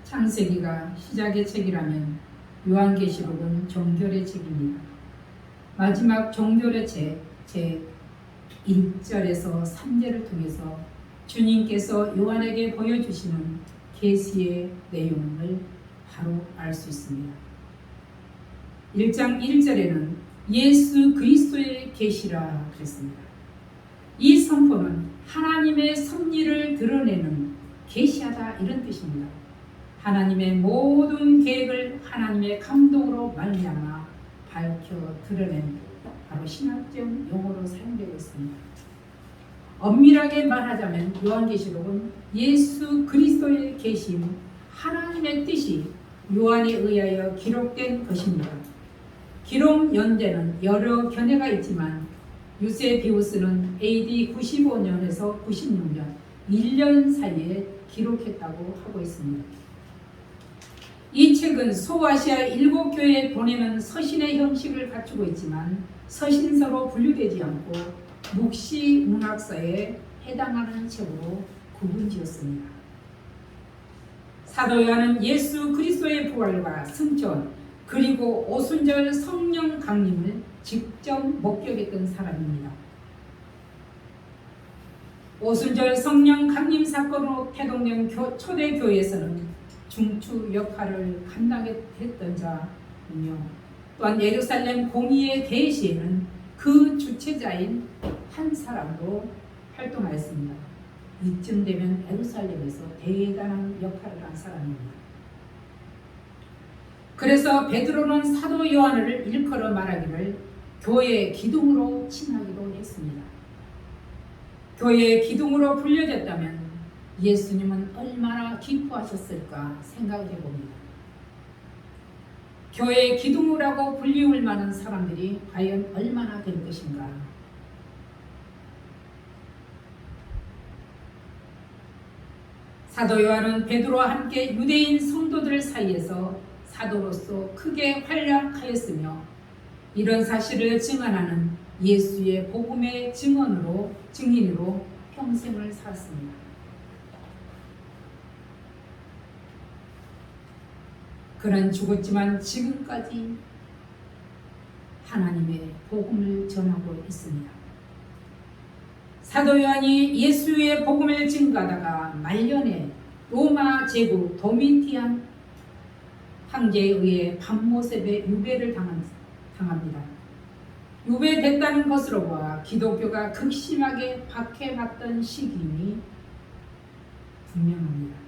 창세기가 시작의 책이라면 요한계시록은 종결의 책입니다. 마지막 종결의 책, 제 1절에서 3절을 통해서 주님께서 요한에게 보여주시는 계시의 내용을 바로 알 수 있습니다. 1장 1절에는 예수 그리스도의 계시라 그랬습니다. 이 선포는 하나님의 섭리를 드러내는 계시하다 이런 뜻입니다. 하나님의 모든 계획을 하나님의 감동으로 말미암아 밝혀 드러낸 바로 신학적 용어로 사용되고 있습니다. 엄밀하게 말하자면 요한계시록은 예수 그리스도의 계심, 하나님의 뜻이 요한에 의하여 기록된 것입니다. 기록 연대는 여러 견해가 있지만 유세비우스는 AD 95년에서 96년 1년 사이에 기록했다고 하고 있습니다. 이 책은 소아시아 7교회에 보내는 서신의 형식을 갖추고 있지만 서신서로 분류되지 않고 묵시 문학사에 해당하는 책으로 구분지었습니다. 사도 요한은 예수 그리스도의 부활과 승천 그리고 오순절 성령 강림을 직접 목격했던 사람입니다. 오순절 성령 강림 사건으로 태동된 초대교회에서는 중추 역할을 감당했던 자이며 또한 예루살렘 공의의 계시에는 그 주체자인 한 사람으로 활동하였습니다. 이쯤 되면 예루살렘에서 대단한 역할을 한 사람입니다. 그래서 베드로는 사도 요한을 일컬어 말하기를 교회의 기둥으로 칭하기도 했습니다. 교회의 기둥으로 불려졌다면 예수님은 얼마나 기뻐하셨을까 생각을 해봅니다. 교회의 기둥이라고 불리울 만한 사람들이 과연 얼마나 될 것인가. 사도 요한은 베드로와 함께 유대인 성도들 사이에서 사도로서 크게 활약하였으며 이런 사실을 증언하는 예수의 복음의 증인으로 평생을 살았습니다. 그는 죽었지만 지금까지 하나님의 복음을 전하고 있습니다. 사도 요한이 예수의 복음을 증거하다가 말년에 로마 제국 도미티안 황제에 의해 밤모습에 유배를 당합니다. 유배됐다는 것으로 보아 기독교가 극심하게 박해받던 시기임이 분명합니다.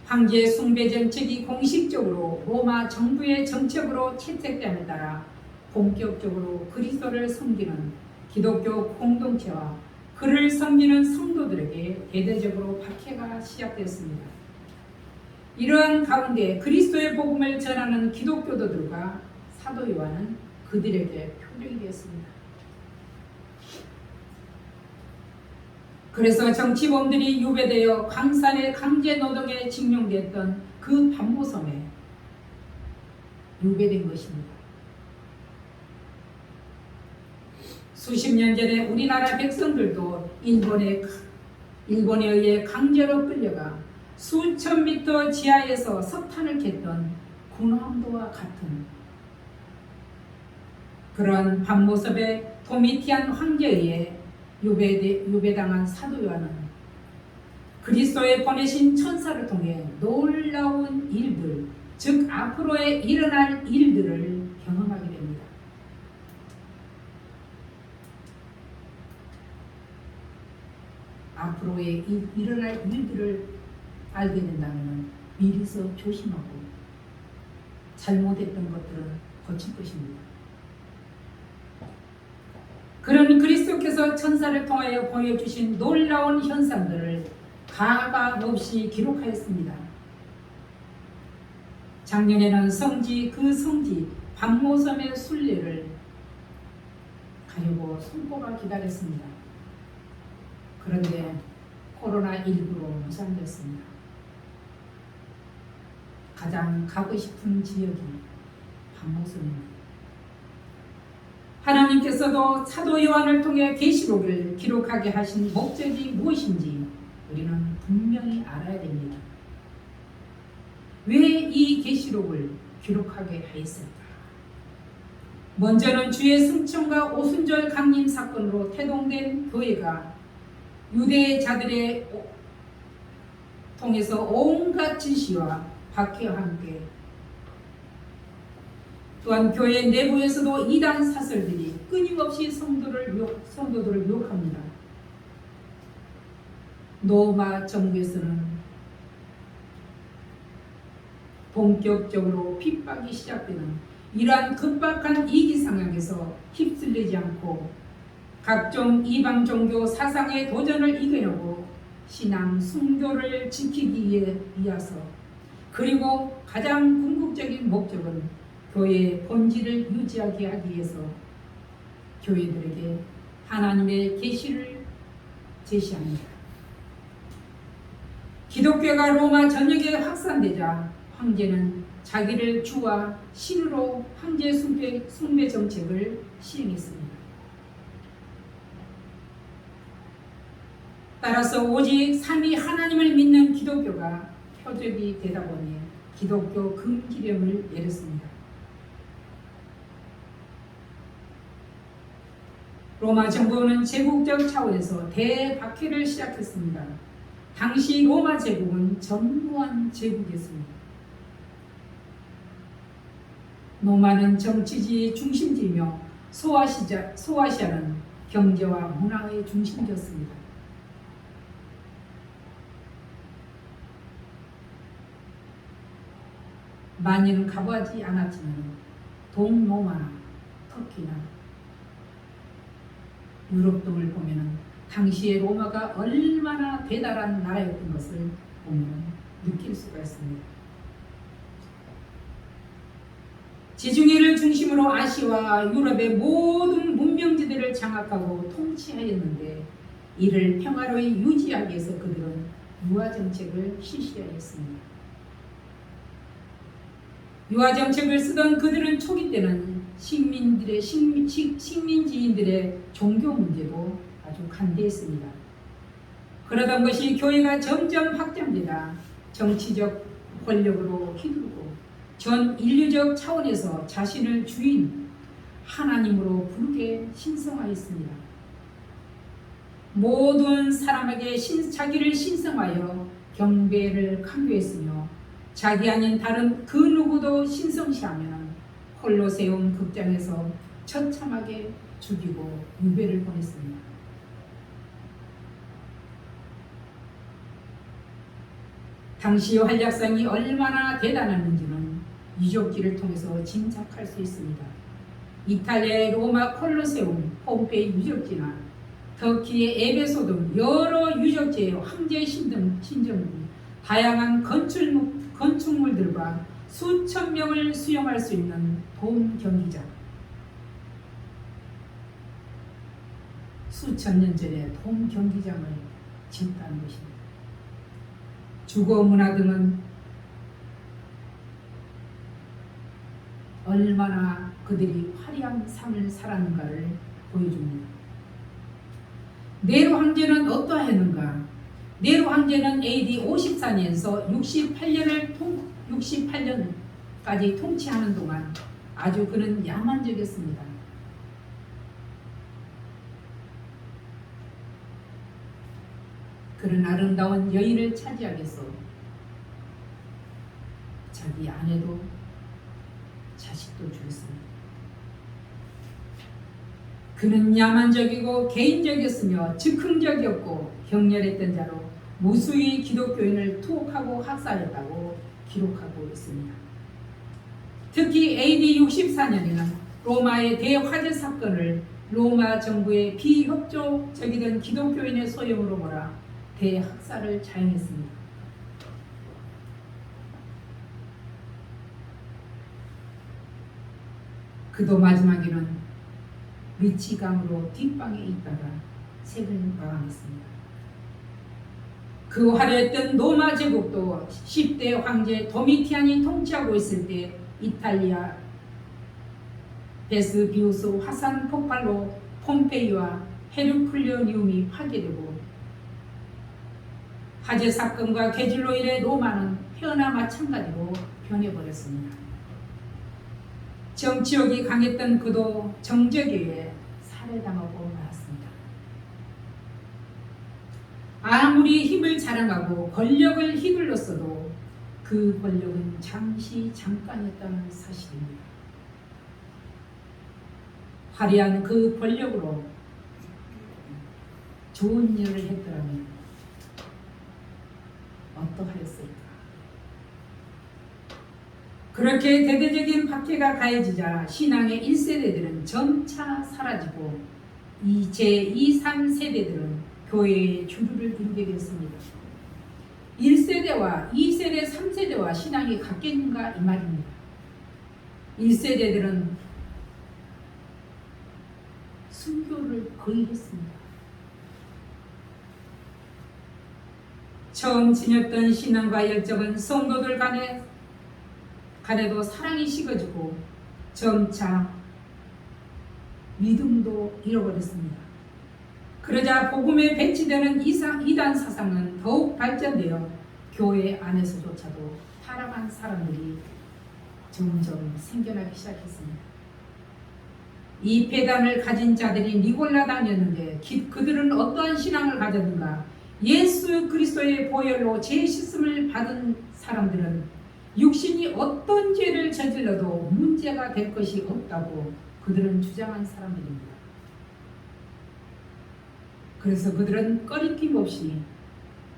황제 숭배 정책이 공식적으로 로마 정부의 정책으로 채택됨에 따라 본격적으로 그리스도를 섬기는 기독교 공동체와 그를 섬기는 성도들에게 대대적으로 박해가 시작되었습니다. 이러한 가운데 그리스도의 복음을 전하는 기독교도들과 사도 요한은 그들에게 표적이 되었습니다. 그래서 정치범들이 유배되어 광산의 강제 노동에 징용됐던 그 밤모섬에 유배된 것입니다. 수십 년 전에 우리나라 백성들도 일본에 의해 강제로 끌려가 수천 미터 지하에서 석탄을 캤던 군함도와 같은 그런 밤모습의 도미티안 황제에 의해 유배당한 사도 요한은 그리스도의 보내신 천사를 통해 놀라운 일들, 즉 앞으로에 일어날 일들을 경험하게 됩니다. 앞으로에 일어날 일들을 알게 된다면 미리서 조심하고 잘못했던 것들은 고칠 것입니다. 그런 그리스도께서 천사를 통하여 보여주신 놀라운 현상들을 가감없이 기록하였습니다. 작년에는 성지 밤모섬의 순례를 가려고 손꼽아 기다렸습니다. 그런데 코로나19로 무산됐습니다. 가장 가고 싶은 지역이 밤모섬입니다. 하나님께서도 사도 요한을 통해 계시록을 기록하게 하신 목적이 무엇인지 우리는 분명히 알아야 됩니다. 왜 이 계시록을 기록하게 하였을까? 먼저는 주의 승천과 오순절 강림 사건으로 태동된 교회가 유대자들의 통해서 온갖 지시와 박해와 함께, 또한 교회 내부에서도 이단 사설들이 끊임없이 성도들을 유혹합니다. 로마 정부에서는 본격적으로 핍박이 시작되는 이러한 급박한 위기 상황에서 휩쓸리지 않고 각종 이방 종교 사상의 도전을 이겨내고 신앙 순교를 지키기 위해서, 그리고 가장 궁극적인 목적은 교회의 본질을 유지하게 하기 위해서 교회들에게 하나님의 계시를 제시합니다. 기독교가 로마 전역에 확산되자 황제는 자기를 주와 신으로 황제 숭배 정책을 시행했습니다. 따라서 오직 삼위 하나님을 믿는 기독교가 표적이 되다 보니 기독교 금기령을 내렸습니다. 로마 정부는 제국적 차원에서 대박해를 시작했습니다. 당시 로마 제국은 전무한 제국이었습니다. 로마는 정치지 중심지이며 소아시아는 경제와 문화의 중심지였습니다. 많이는 가보지 않았지만 동로마나 터키나 유럽 등을 보면 당시의 로마가 얼마나 대단한 나라였던 것을 보면 느낄 수가 있습니다. 지중해를 중심으로 아시아와 유럽의 모든 문명지대를 장악하고 통치하였는데, 이를 평화로이 유지하기 위해서 그들은 유화정책을 실시하였습니다. 유화정책을 쓰던 그들은 초기 때는 식민지인들의 종교 문제도 아주 간대했습니다. 그러던 것이 교회가 점점 확장되다 정치적 권력으로 휘두르고 전 인류적 차원에서 자신을 주인 하나님으로 부르게 신성하였습니다. 모든 사람에게 자기를 신성하여 경배를 강요했으며 자기 아닌 다른 그 누구도 신성시하면 콜로세움 극장에서 처참하게 죽이고 유배를 보냈습니다. 당시 활약상이 얼마나 대단했는지는 유적지를 통해서 짐작할 수 있습니다. 이탈리아의 로마 콜로세움, 폼페이 유적지나 터키의 에베소 등 여러 유적지의 황제 신전 등 다양한 건축물들과 수천 명을 수용할 수 있는 돔 경기장, 수천 년 전에 돔 경기장을 지었다는 것입니다. 주거 문화 등은 얼마나 그들이 화려한 삶을 살았는가를 보여줍니다. 네로 황제는 어떠했는가? 네로 황제는 AD 54년에서 68년까지 통치하는 동안 아주 그는 야만적이었습니다. 그런 아름다운 여인을 차지하겠어 자기 아내도 자식도 죽였습니다. 그는 야만적이고 개인적이었으며 즉흥적이었고 격렬했던 자로 무수히 기독교인을 투옥하고 학살했다고 기록하고 있습니다. 특히 AD 64년에는 로마의 대화재 사건을 로마 정부의 비협조적이던 기독교인의 소용으로 몰아 대학살을 자행했습니다. 그도 마지막에는 미치강으로 뒷방에 있다가 생을 마감했습니다. 그 화려했던 로마 제국도 10대 황제 도미티안이 통치하고 있을 때 이탈리아 베스비우스 화산 폭발로 폼페이와 헤르클리오니움이 파괴되고 화재 사건과 계질로 인해 로마는 폐허나 마찬가지로 변해버렸습니다. 정치욕이 강했던 그도 정적에 의해 살해당하고 말았습니다. 아무리 힘을 자랑하고 권력을 휘둘렀어도 그 권력은 잠깐이었다는 사실입니다. 화려한 그 권력으로 좋은 일을 했더라면 어떠하였을까? 그렇게 대대적인 박해가 가해지자 신앙의 1세대들은 점차 사라지고 이 제2, 3세대들은 교회의 주류를 이루게 되었습니다. 1세대와 2세대, 3세대와 신앙이 같겠는가 이 말입니다. 1세대들은 순교를 거의 했습니다. 처음 지녔던 신앙과 열정은 성도들 간에도 사랑이 식어지고 점차 믿음도 잃어버렸습니다. 그러자 복음에 배치되는 이단 사상은 더욱 발전되어 교회 안에서조차도 타락한 사람들이 점점 생겨나기 시작했습니다. 이 폐단을 가진 자들이 니골라당이었는데 그들은 어떠한 신앙을 가졌는가? 예수 그리스도의 보혈로 죄 씻음을 받은 사람들은 육신이 어떤 죄를 저질러도 문제가 될 것이 없다고 그들은 주장한 사람들입니다. 그래서 그들은 꺼리낌 없이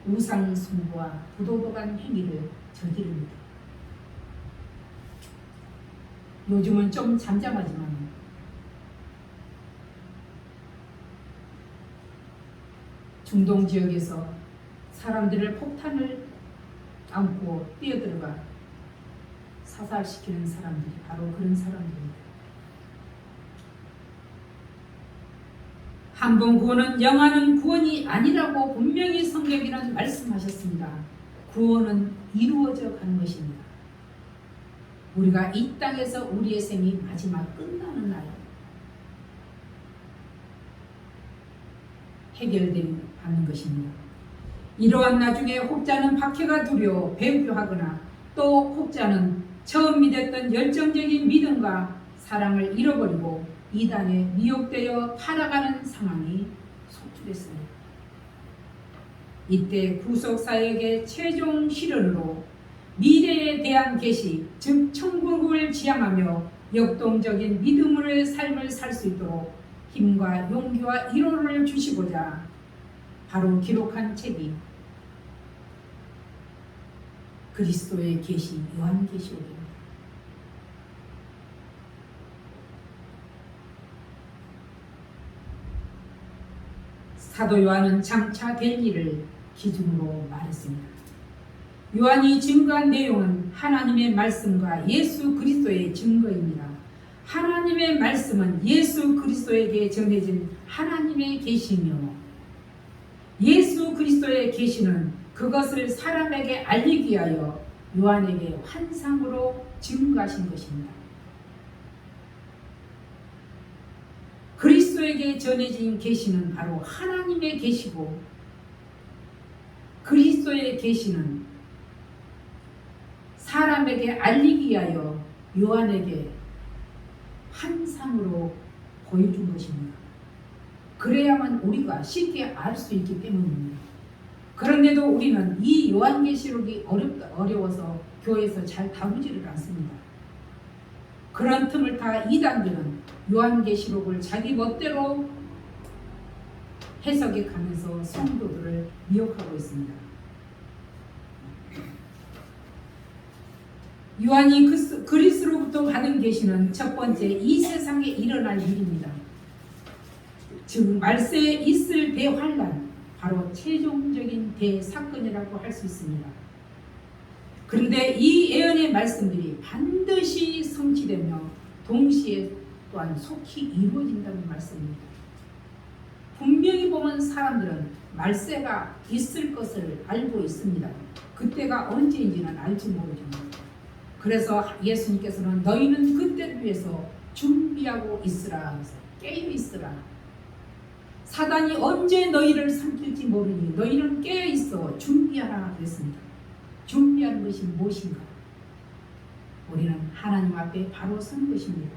우상 숭배와 부도덕한 행위를 저지릅니다. 요즘은 좀 잠잠하지만 중동 지역에서 사람들을 폭탄을 안고 뛰어들어가 사살시키는 사람들이 바로 그런 사람들입니다. 한 번 구원은 영원한 구원이 아니라고 분명히 성경에는 말씀하셨습니다. 구원은 이루어져 가는 것입니다. 우리가 이 땅에서 우리의 생이 마지막 끝나는 날 해결되는 것입니다. 이러한 나중에 혹자는 박해가 두려워 배교하거나 또 혹자는 처음 믿었던 열정적인 믿음과 사랑을 잃어버리고 이단에 미혹되어 타락하는 상황이 속출했습니다. 이때 구속사역의 최종 실현으로 미래에 대한 계시, 즉 천국을 지향하며 역동적인 믿음으로의 삶을 살 수 있도록 힘과 용기와 위로를 주시고자 바로 기록한 책이 그리스도의 계시 요한계시록입니다. 사도 요한은 장차 될 일을 기준으로 말했습니다. 요한이 증거한 내용은 하나님의 말씀과 예수 그리스도의 증거입니다. 하나님의 말씀은 예수 그리스도에게 전해진 하나님의 계시며 예수 그리스도의 계시는 그것을 사람에게 알리기 위하여 요한에게 환상으로 증거하신 것입니다. 그리스도에게 전해진 계시는 바로 하나님의 계시고 그리스도의 계시는 사람에게 알리기 위하여 요한에게 환상으로 보여준 것입니다. 그래야만 우리가 쉽게 알 수 있기 때문입니다. 그런데도 우리는 이 요한계시록이 어려워서 교회에서 잘 다루지를 않습니다. 그런 틈을 타 이단들은 요한계시록을 자기 멋대로 해석해 가면서 성도들을 미혹하고 있습니다. 요한이 그리스로부터 받은 계시는 첫 번째 이 세상에 일어날 일입니다. 즉 말세에 있을 대환란, 바로 최종적인 대사건이라고 할 수 있습니다. 그런데 이 예언의 말씀들이 반드시 성취되며 동시에 또한 속히 이루어진다는 말씀입니다. 분명히 보면 사람들은 말세가 있을 것을 알고 있습니다. 그때가 언제인지는 알지 모르지만 그래서 예수님께서는 너희는 그때를 위해서 준비하고 있으라, 깨어 있으라. 사단이 언제 너희를 삼킬지 모르니 너희는 깨어있어 준비하라 그랬습니다. 준비하는 것이 무엇인가? 우리는 하나님 앞에 바로 선 것입니다.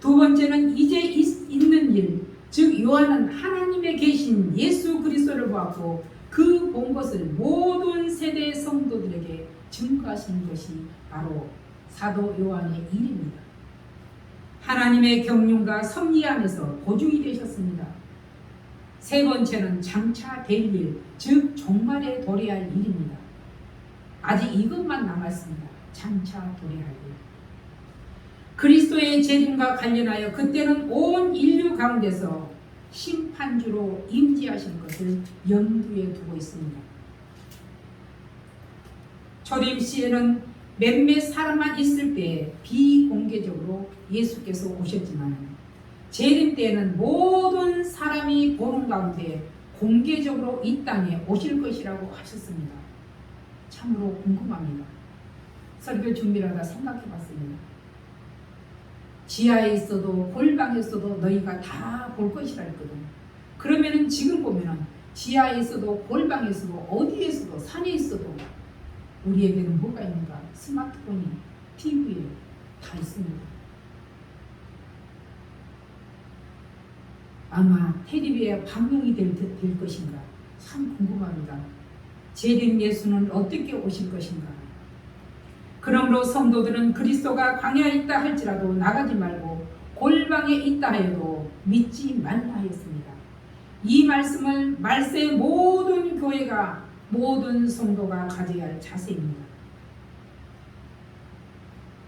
두 번째는 이제 있는 일, 즉 요한은 하나님의 계신 예수 그리스도를 보았고 그 본 것을 모든 세대 성도들에게 증거하신 것이 바로 사도 요한의 일입니다. 하나님의 경륜과 섭리 안에서 보증이 되셨습니다. 세 번째는 장차 될 일, 즉 종말에 도래할 일입니다. 아직 이것만 남았습니다. 장차 도래할 일. 그리스도의 재림과 관련하여 그때는 온 인류 가운데서 심판주로 임재하실 것을 염두에 두고 있습니다. 초림 시에는 몇몇 사람만 있을 때 비공개적으로 예수께서 오셨지만 재림 때에는 모든 사람이 보는 가운데 공개적으로 이 땅에 오실 것이라고 하셨습니다. 참으로 궁금합니다. 설교 준비를 하다 생각해 봤습니다. 지하에 있어도 골방에 있어도 너희가 다 볼 것이라 했거든. 그러면은 지금 보면은 지하에 있어도 골방에 있어도 어디에 있어도 산에 있어도 우리에게는 뭐가 있는가? 스마트폰이, TV에 다 있습니다. 아마 텔레비에 방영이 될 것인가? 참 궁금합니다. 재림 예수는 어떻게 오실 것인가? 그러므로 성도들은 그리스도가 광야에 있다 할지라도 나가지 말고 골방에 있다 해도 믿지 말라 하였습니다. 이 말씀을 말세 모든 교회가 모든 성도가 가져야 할 자세입니다.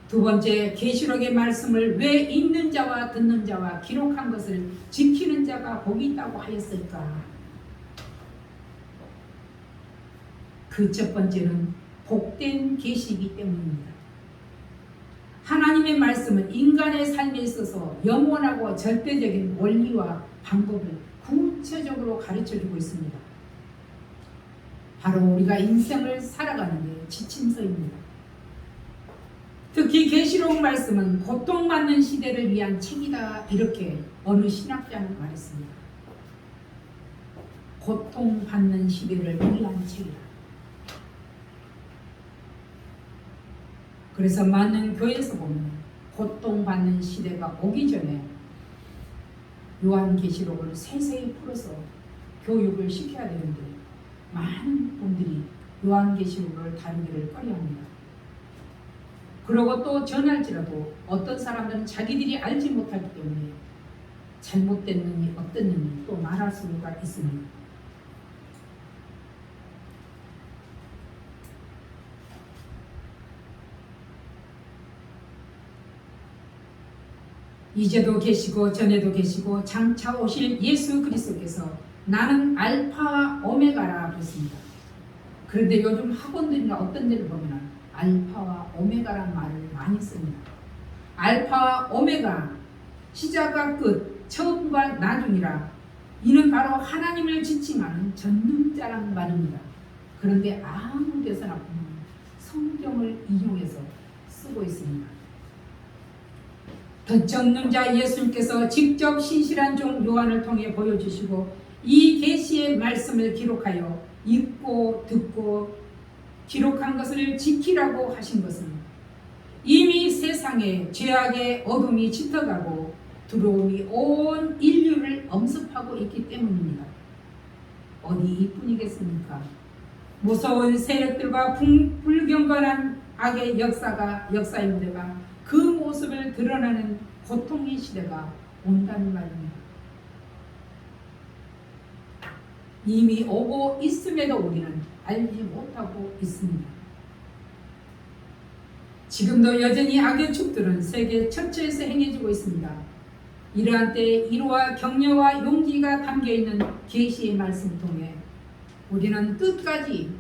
두 번째, 계시록의 말씀을 왜 읽는 자와 듣는 자와 기록한 것을 지키는 자가 복이 있다고 하였을까? 그 첫 번째는 복된 계시이기 때문입니다. 하나님의 말씀은 인간의 삶에 있어서 영원하고 절대적인 원리와 방법을 구체적으로 가르쳐주고 있습니다. 바로 우리가 인생을 살아가는 데 지침서입니다. 특히 계시록 말씀은 고통받는 시대를 위한 책이다, 이렇게 어느 신학자는 말했습니다. 고통받는 시대를 위한 책이다. 그래서 많은 교회에서 보면 고통받는 시대가 오기 전에 요한계시록을 세세히 풀어서 교육을 시켜야 되는데 많은 분들이 요한계시록을 다루기를 꺼려합니다. 그러고 또 전할지라도 어떤 사람들은 자기들이 알지 못하기 때문에 잘못됐느니 어땠느니 또 말할 수가 있습니다. 이제도 계시고 전에도 계시고 장차 오실 예수 그리스도께서 나는 알파와 오메가라 그랬습니다. 그런데 요즘 학원들이나 어떤 데를 보면 알파와 오메가라는 말을 많이 씁니다. 알파와 오메가, 시작과 끝, 처음과 나중이라. 이는 바로 하나님을 지칭하는 전능자란 말입니다. 그런데 아무 데서나 보면 성경을 인용해서 쓰고 있습니다. 전능자 예수님께서 직접 신실한 종 요한을 통해 보여주시고 이 계시의 말씀을 기록하여 읽고 듣고 기록한 것을 지키라고 하신 것은 이미 세상에 죄악의 어둠이 짙어가고 두려움이 온 인류를 엄습하고 있기 때문입니다. 어디 이뿐이겠습니까? 무서운 세력들과 불경건한 악의 역사의 무대가 그 모습을 드러나는 고통의 시대가 온다는 말입니다. 이미 오고 있음에도 우리는 알지 못하고 있습니다. 지금도 여전히 악의 축들은 세계 전체에서 행해지고 있습니다. 이러한 때에 이로와 격려와 용기가 담겨있는 계시의 말씀 통해 우리는 끝까지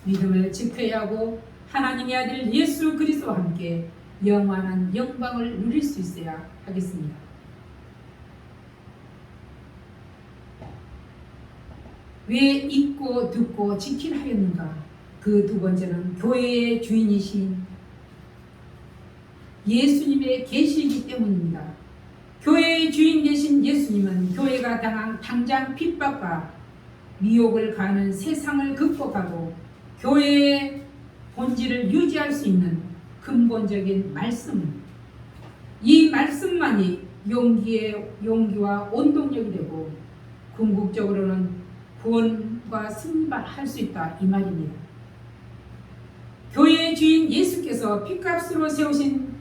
믿음을 지켜야 하고 하나님의 아들 예수 그리스도와 함께 영원한 영광을 누릴 수 있어야 하겠습니다. 왜 읽고 듣고 지키라 하였는가? 그 두 번째는 교회의 주인이신 예수님의 계시이기 때문입니다. 교회의 주인 되신 예수님은 교회가 교회가 당장 핍박과 미혹을 가하는 세상을 극복하고 교회의 본질을 유지할 수 있는 근본적인 말씀, 이 말씀만이 용기와 원동력이 되고 궁극적으로는 구원과 승리할 수 있다, 이 말입니다. 교회의 주인 예수께서 핏값으로 세우신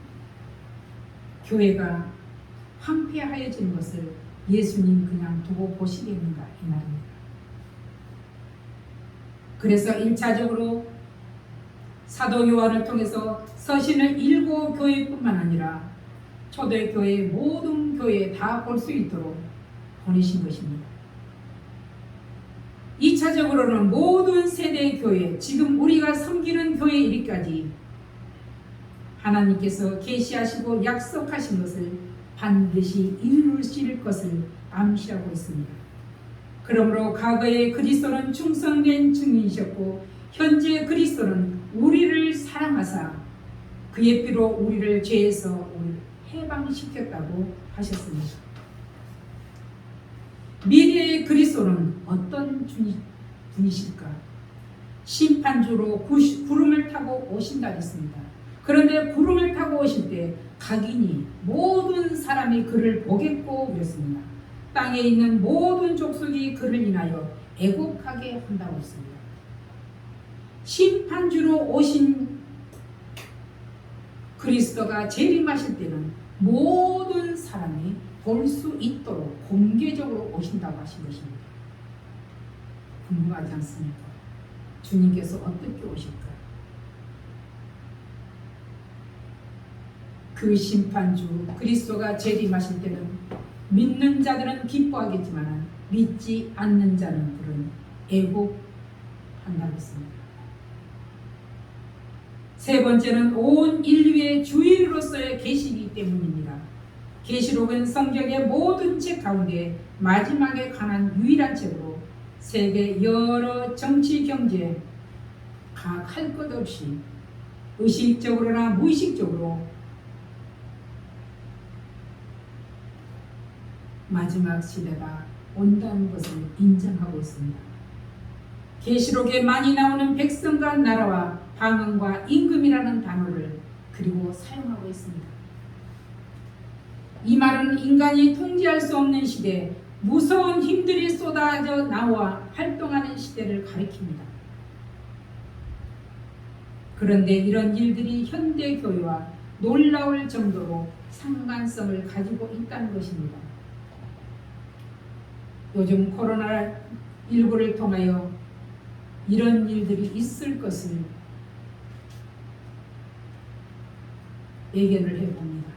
교회가 황폐하여지는 것을 예수님 그냥 두고 보시겠는가, 이 말입니다. 그래서 1차적으로 사도 요한을 통해서 서신을 일곱 교회뿐만 아니라 초대교회 모든 교회에 다 볼 수 있도록 보내신 것입니다. 2차적으로는 모든 세대의 교회, 지금 우리가 섬기는 교회에 이르기까지 하나님께서 계시하시고 약속하신 것을 반드시 이루실 것을 암시하고 있습니다. 그러므로 과거의 그리스도는 충성된 증인이셨고 현재 그리스도는 우리를 사랑하사 그의 피로 우리를 죄에서 해방시켰다고 하셨습니다. 미래의 그리스도는 어떤 분이실까? 심판주로 구름을 타고 오신다 했습니다. 그런데 구름을 타고 오실 때 각인이 모든 사람이 그를 보겠고 그랬습니다. 땅에 있는 모든 족속이 그를 인하여 애곡하게 한다고 했습니다. 심판주로 오신 그리스도가 재림하실 때는 모든 사람이 볼 수 있도록 공개적으로 오신다고 하신 것입니다. 궁금하지 않습니까? 주님께서 어떻게 오실까? 그 심판주 그리스도가 재림하실 때는 믿는 자들은 기뻐하겠지만 믿지 않는 자는 그런 애곡한다고 했습니다. 세 번째는 온 인류의 주인으로서의 계시이기 때문입니다. 계시록은 성경의 모든 책 가운데 마지막에 관한 유일한 책으로 세계 여러 정치, 경제 각 할 것 없이 의식적으로나 무의식적으로 마지막 시대가 온다는 것을 인정하고 있습니다. 계시록에 많이 나오는 백성과 나라와 방언과 임금이라는 단어를 그리고 사용하고 있습니다. 이 말은 인간이 통제할 수 없는 시대, 무서운 힘들이 쏟아져 나와 활동하는 시대를 가리킵니다. 그런데 이런 일들이 현대 교회와 놀라울 정도로 상관성을 가지고 있다는 것입니다. 요즘 코로나19를 통하여 이런 일들이 있을 것을 예견을 해봅니다.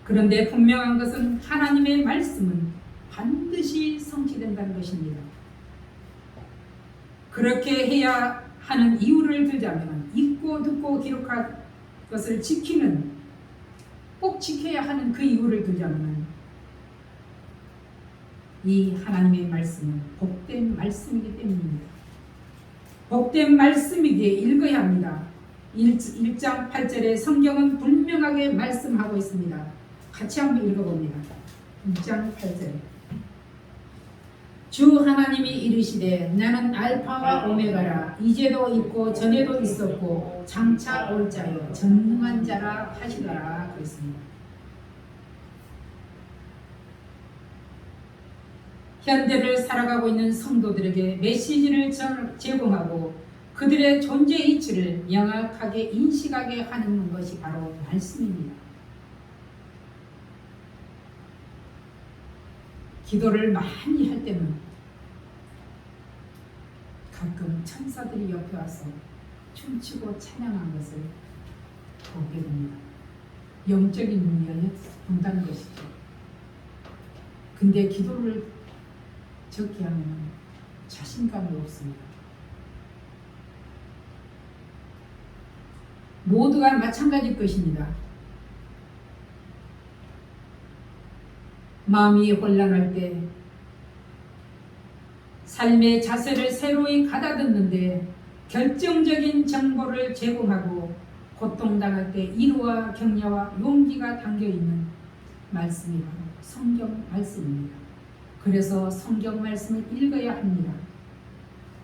그런데 분명한 것은 하나님의 말씀은 반드시 성취된다는 것입니다. 그렇게 해야 하는 이유를 들자면 읽고 듣고 기록한 것을 꼭 지켜야 하는 그 이유를 들자면 이 하나님의 말씀은 복된 말씀이기 때문입니다. 복된 말씀이기에 읽어야 합니다. 1장 8절에 성경은 분명하게 말씀하고 있습니다. 같이 한번 읽어봅니다. 1장 8절 주 하나님이 이르시되 나는 알파와 오메가라 이제도 있고 전에도 있었고 장차 올 자요 전능한 자라 하시더라 그랬습니다. 현대를 살아가고 있는 성도들에게 메시지를 제공하고 그들의 존재 이치를 명확하게 인식하게 하는 것이 바로 말씀입니다. 기도를 많이 할 때는 가끔 천사들이 옆에 와서 춤추고 찬양한 것을 보게 됩니다. 영적인 눈이 본다는 것이죠. 근데 기도를 적게 하면 자신감이 없습니다. 모두가 마찬가지일 것입니다. 마음이 혼란할 때 삶의 자세를 새로이 가다듬는데 결정적인 정보를 제공하고 고통당할 때 위로와 격려와 용기가 담겨있는 말씀이 바로 성경 말씀입니다. 그래서 성경 말씀을 읽어야 합니다.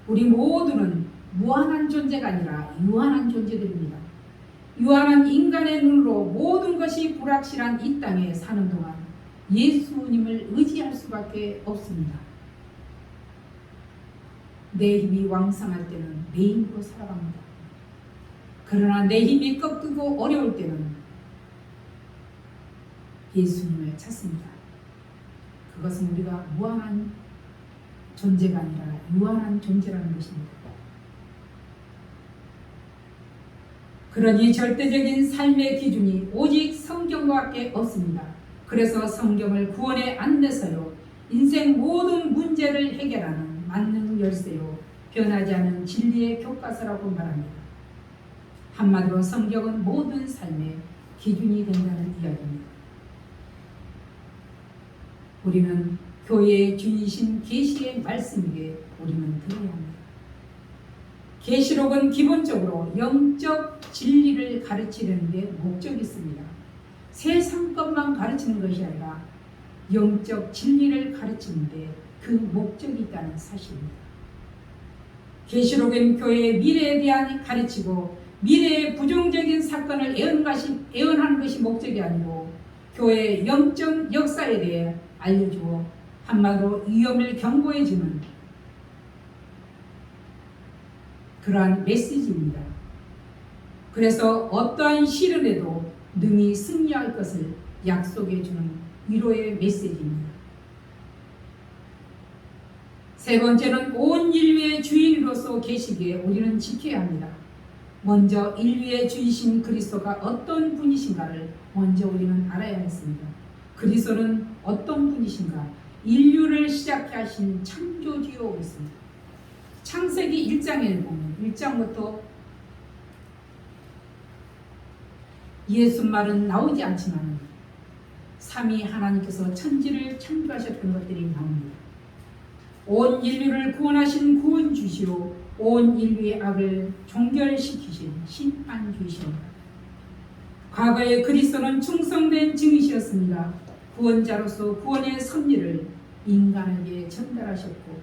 우리 모두는 무한한 존재가 아니라 유한한 존재들입니다. 유한한 인간의 눈으로 모든 것이 불확실한 이 땅에 사는 동안 예수님을 의지할 수밖에 없습니다. 내 힘이 왕성할 때는 내 힘으로 살아갑니다. 그러나 내 힘이 꺾이고 어려울 때는 예수님을 찾습니다. 그것은 우리가 무한한 존재가 아니라 유한한 존재라는 것입니다. 그러니 절대적인 삶의 기준이 오직 성경밖에 없습니다. 그래서 성경을 구원의 안내서요, 인생 모든 문제를 해결하는 만능 열쇠요, 변하지 않은 진리의 교과서라고 말합니다. 한마디로 성경은 모든 삶의 기준이 된다는 이야기입니다. 우리는 교회의 주이신 계시의 말씀에게 우리는 들어야 합니다. 계시록은 기본적으로 영적 진리를 가르치려는 게 목적이 있습니다. 세상 것만 가르치는 것이 아니라 영적 진리를 가르치는데 그 목적이 있다는 사실입니다. 계시록은 교회의 미래에 대한 가르치고 미래의 부정적인 사건을 예언하는 것이 목적이 아니고 교회의 영적 역사에 대해 알려주어 한마디로 위험을 경고해주는 그러한 메시지입니다. 그래서 어떠한 시련에도 능히 승리할 것을 약속해주는 위로의 메시지입니다. 세 번째는 온 인류의 주인으로서 계시기에 우리는 지켜야 합니다. 먼저 인류의 주이신 그리스도가 어떤 분이신가를 먼저 우리는 알아야 했습니다. 그리스도는 어떤 분이신가? 인류를 시작해 하신 창조주요 있습니다. 창세기 1장에 보면 1장부터 예수 말은 나오지 않지만 삼위 하나님께서 천지를 창조하셨던 것들이 나옵니다. 온 인류를 구원하신 구원주시오, 온 인류의 악을 종결시키신 심판주이십니다. 과거에 그리스도는 충성된 증인이셨습니다. 구원자로서 구원의 섭리를 인간에게 전달하셨고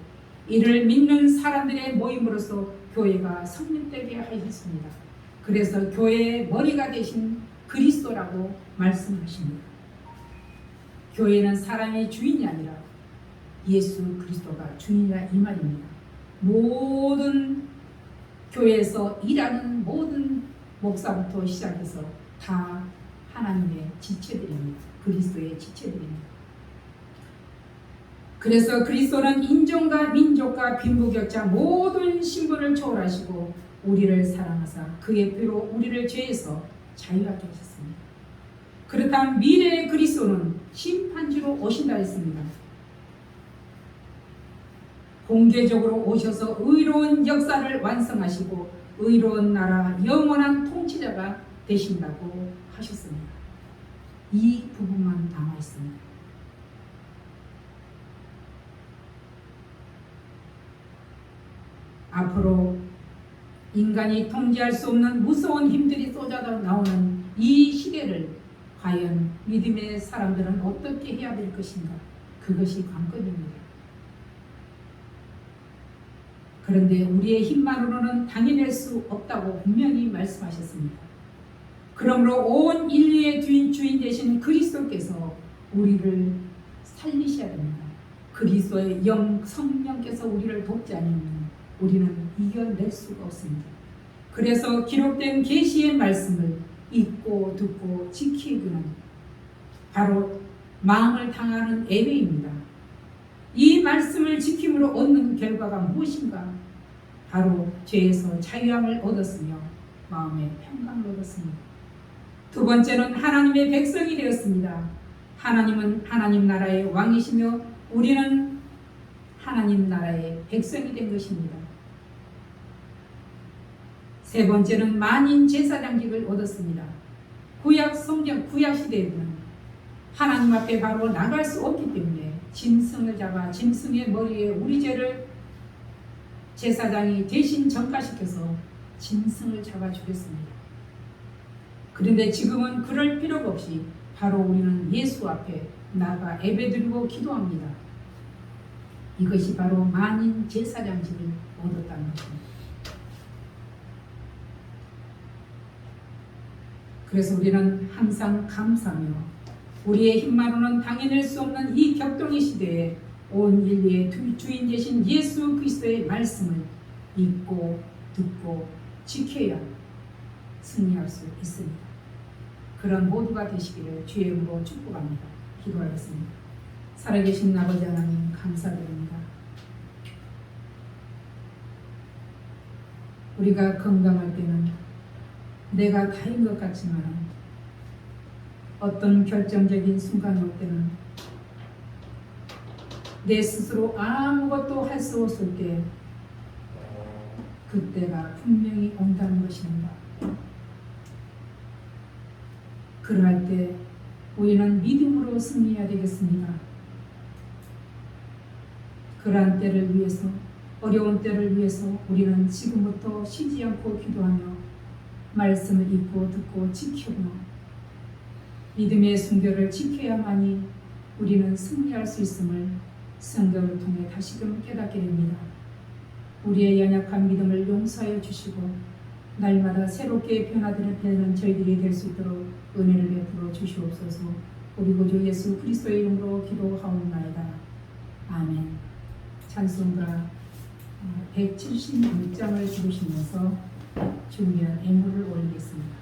이를 믿는 사람들의 모임으로써 교회가 성립되게 하셨습니다. 그래서 교회의 머리가 되신 그리스도라고 말씀하십니다. 교회는 사람의 주인이 아니라 예수 그리스도가 주인이라 이 말입니다. 모든 교회에서 일하는 모든 목사부터 시작해서 다 하나님의 지체들입니다. 그리스도의 지체들입니다. 그래서 그리스도는 인종과 민족과 빈부격차 모든 신분을 초월하시고 우리를 사랑하사 그의 피로 우리를 죄에서 자유하게 하셨습니다. 그렇다면 미래의 그리스도는 심판주로 오신다 했습니다. 공개적으로 오셔서 의로운 역사를 완성하시고 의로운 나라 영원한 통치자가 되신다고 하셨습니다. 이 부분만 남아 있습니다. 앞으로 인간이 통제할 수 없는 무서운 힘들이 쏟아져 나오는 이 시대를 과연 믿음의 사람들은 어떻게 해야 될 것인가? 그것이 관건입니다. 그런데 우리의 힘만으로는 당해낼 수 없다고 분명히 말씀하셨습니다. 그러므로 온 인류의 주인 되신 그리스도께서 우리를 살리셔야 됩니다. 그리스도의 성령께서 우리를 돕지 않으면 우리는 이겨낼 수가 없습니다. 그래서 기록된 계시의 말씀을 읽고 듣고 지키기는 바로 마음을 당하는 예배입니다. 이 말씀을 지킴으로 얻는 결과가 무엇인가? 바로 죄에서 자유함을 얻었으며 마음의 평강을 얻었습니다. 두 번째는 하나님의 백성이 되었습니다. 하나님은 하나님 나라의 왕이시며 우리는 하나님 나라의 백성이 된 것입니다. 세 번째는 만인 제사장직을 얻었습니다. 구약 시대에는 하나님 앞에 바로 나갈 수 없기 때문에 짐승을 잡아 짐승의 머리에 우리 죄를 제사장이 대신 전가시켜서 짐승을 잡아 죽였습니다. 그런데 지금은 그럴 필요가 없이 바로 우리는 예수 앞에 나가 예배드리고 기도합니다. 이것이 바로 만인 제사장직을 얻었다는 것입니다. 그래서 우리는 항상 감사하며 우리의 힘만으로는 당해낼 수 없는 이 격동의 시대에 온 인류의 주인 되신 예수 그리스도의 말씀을 읽고 듣고 지켜야 승리할 수 있습니다. 그런 모두가 되시기를 주의 이름으로 축복합니다. 기도하겠습니다. 살아계신 아버지 하나님 감사드립니다. 우리가 건강할 때는 내가 다인 것 같지만 어떤 결정적인 순간이 올 때는 내 스스로 아무것도 할 수 없을 때 그때가 분명히 온다는 것입니다. 그러할 때 우리는 믿음으로 승리해야 되겠습니다. 그러한 때를 위해서, 어려운 때를 위해서 우리는 지금부터 쉬지 않고 기도하며 말씀을 읽고 듣고 지키며 믿음의 순결을 지켜야만이 우리는 승리할 수 있음을 성경을 통해 다시금 깨닫게 됩니다. 우리의 연약한 믿음을 용서하여 주시고 날마다 새롭게 변화되는 저희들이 될 수 있도록 은혜를 베풀어 주시옵소서. 우리 구주 예수 그리스도의 이름으로 기도하옵나이다. 아멘. 찬송가 176장을 부르시면서 중요한 애물을 올리겠습니다.